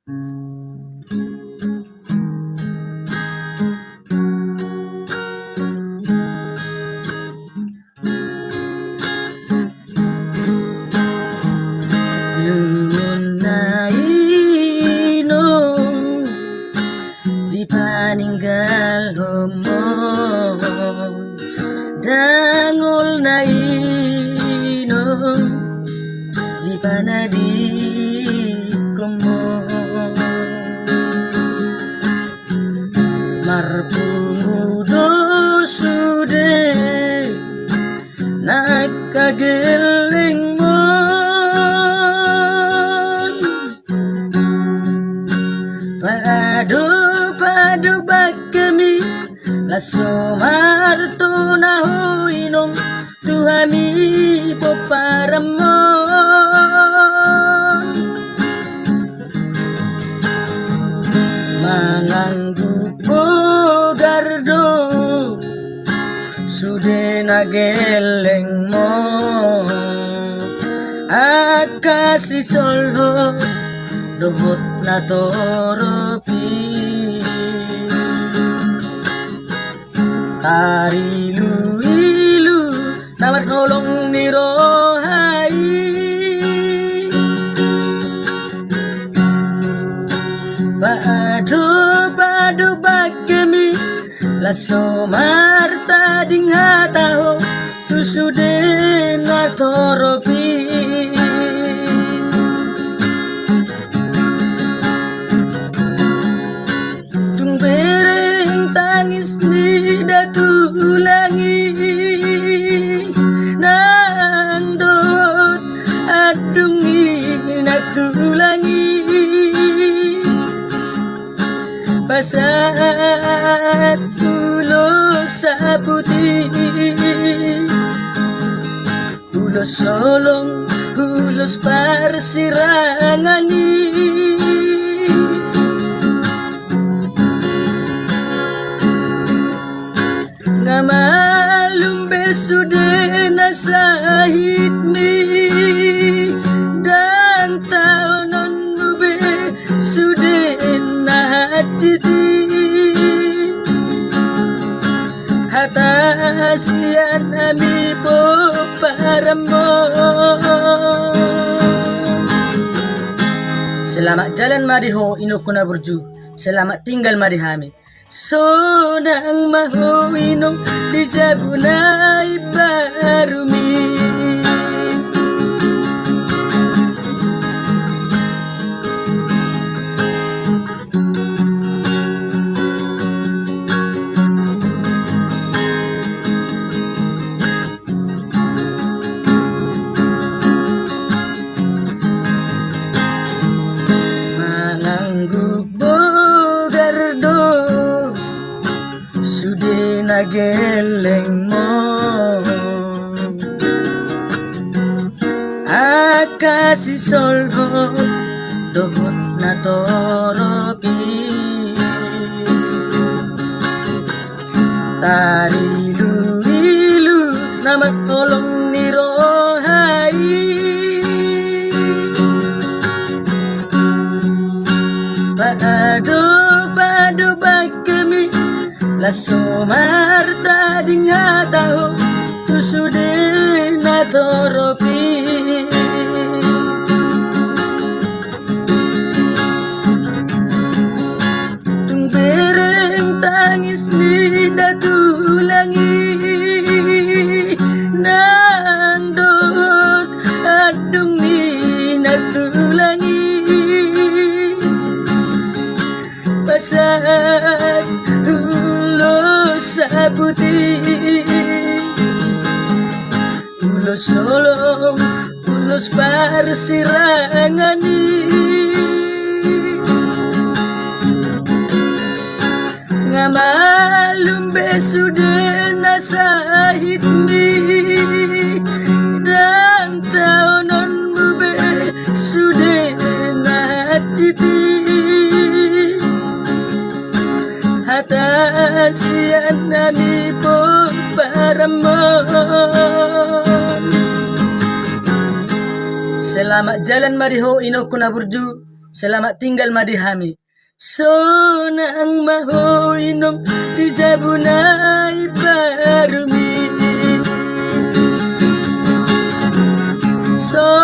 Lumun na inong di paninggal mo, dangol na inong di panadik mo, marpungudo sude nagkagiling mo, padu bag kami laso marto na huinong tuhami po para mo, manganggu gardo sude nageleng mo, akasi solho dohot na toropi, tarilu-ilu namar kolong ni rohai, padu bagemi laso marta ding hataho tusude na toropi, tung bereng tangis ni datulangi nang dot adungi natulangi, pasat ulo sa putih, ulos solong ulos parsirangani, ngamalum besude nasahit mi dan taonon mube sude nahatiti, hatasian ami po para mo. Selamat jalan madiho inukuna burju, selamat tinggal madihami, sonang maho inong di jabunay barumi. Sude nageleng mo, akasi solho dohot na toropi, tarilu-ilu namat tolong ni rohai, padu bagemi laso marta ding hataho tusude na toropi, tung bereng tangis ni datulangi nang dot adung ni natulangi, pasat sa putih, ulos solong ulos parsirangani, ngamalum besude nasahit mi dan taonon mube sude natiti, hatasian nami po para mo. Selamat jalan madiho inokuna burju, Selamat tinggal Madihami. Sonang mahoinong di jabunai parumi. So